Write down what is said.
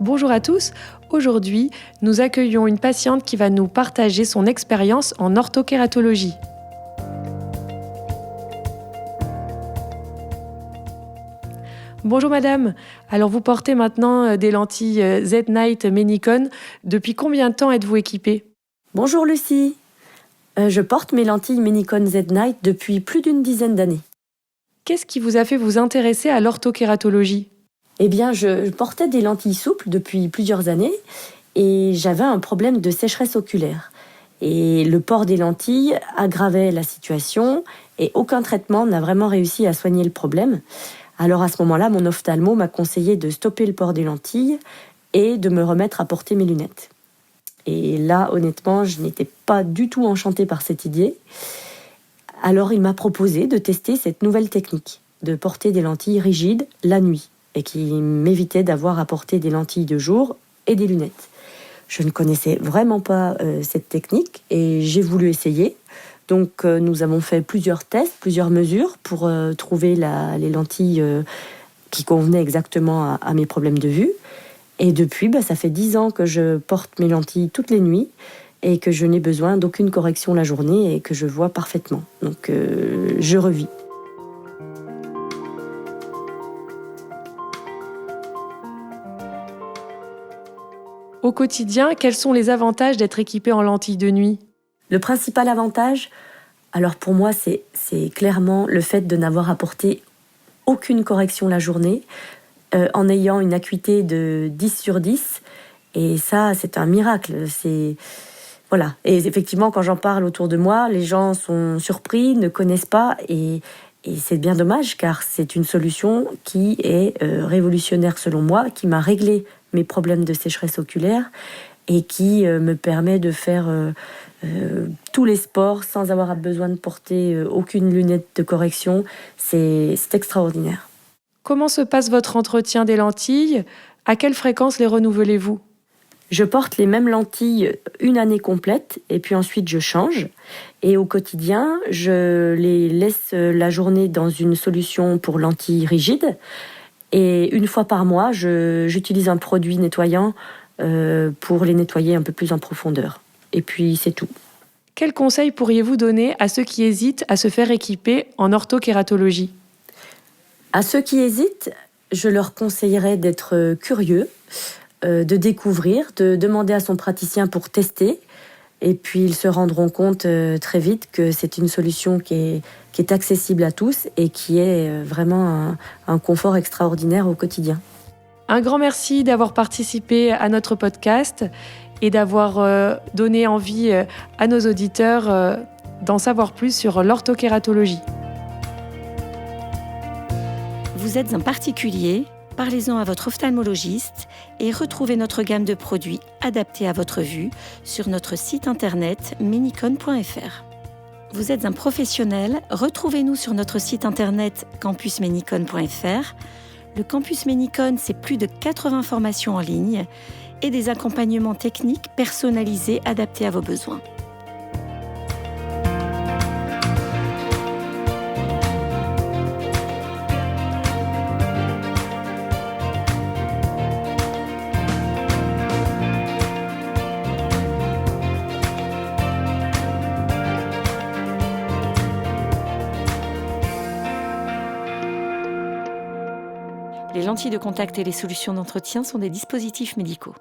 Bonjour à tous, aujourd'hui nous accueillons une patiente qui va nous partager son expérience en orthokératologie. Bonjour madame, alors vous portez maintenant des lentilles Z-Night Menicon. Depuis combien de temps êtes-vous équipée? Bonjour Lucie, je porte mes lentilles Menicon Z-Night depuis plus d'une dizaine d'années. Qu'est-ce qui vous a fait vous intéresser à l'orthokératologie? Eh bien, je portais des lentilles souples depuis plusieurs années et j'avais un problème de sécheresse oculaire. Et le port des lentilles aggravait la situation et aucun traitement n'a vraiment réussi à soigner le problème. Alors à ce moment-là, mon ophtalmo m'a conseillé de stopper le port des lentilles et de me remettre à porter mes lunettes. Et là, honnêtement, je n'étais pas du tout enchantée par cette idée. Alors il m'a proposé de tester cette nouvelle technique, de porter des lentilles rigides la nuit, et qui m'évitait d'avoir à porter des lentilles de jour et des lunettes. Je ne connaissais vraiment pas cette technique et j'ai voulu essayer. Donc nous avons fait plusieurs tests, plusieurs mesures pour trouver les lentilles qui convenaient exactement à mes problèmes de vue. Et depuis, ça fait 10 ans que je porte mes lentilles toutes les nuits et que je n'ai besoin d'aucune correction la journée et que je vois parfaitement. Donc je revis. Au quotidien, quels sont les avantages d'être équipée en lentilles de nuit? Le principal avantage, alors pour moi, c'est clairement le fait de n'avoir à porter aucune correction la journée, en ayant une acuité de 10 sur 10. Et ça, c'est un miracle. Voilà. Et effectivement, quand j'en parle autour de moi, les gens sont surpris, ne connaissent pas. Et c'est bien dommage, car c'est une solution qui est révolutionnaire selon moi, qui m'a réglé mes problèmes de sécheresse oculaire et qui me permet de faire tous les sports sans avoir besoin de porter aucune lunette de correction. C'est extraordinaire. Comment se passe votre entretien des lentilles? À quelle fréquence les renouvelez-vous? Je porte les mêmes lentilles une année complète et puis ensuite je change. Et au quotidien, je les laisse la journée dans une solution pour lentilles rigides. Et une fois par mois, j'utilise un produit nettoyant pour les nettoyer un peu plus en profondeur. Et puis c'est tout. Quels conseils pourriez-vous donner à ceux qui hésitent à se faire équiper en orthokératologie? À ceux qui hésitent, je leur conseillerais d'être curieux, de découvrir, de demander à son praticien pour tester. Et puis ils se rendront compte très vite que c'est une solution qui est accessible à tous et qui est vraiment un confort extraordinaire au quotidien. Un grand merci d'avoir participé à notre podcast et d'avoir donné envie à nos auditeurs d'en savoir plus sur l'orthokératologie. Vous êtes un particulier, parlez-en à votre ophtalmologiste et retrouvez notre gamme de produits adaptés à votre vue sur notre site internet menicon.fr. Vous êtes un professionnel, retrouvez-nous sur notre site internet campusmenicon.fr. Le Campus Menicon, c'est plus de 80 formations en ligne et des accompagnements techniques personnalisés adaptés à vos besoins. Les lentilles de contact et les solutions d'entretien sont des dispositifs médicaux.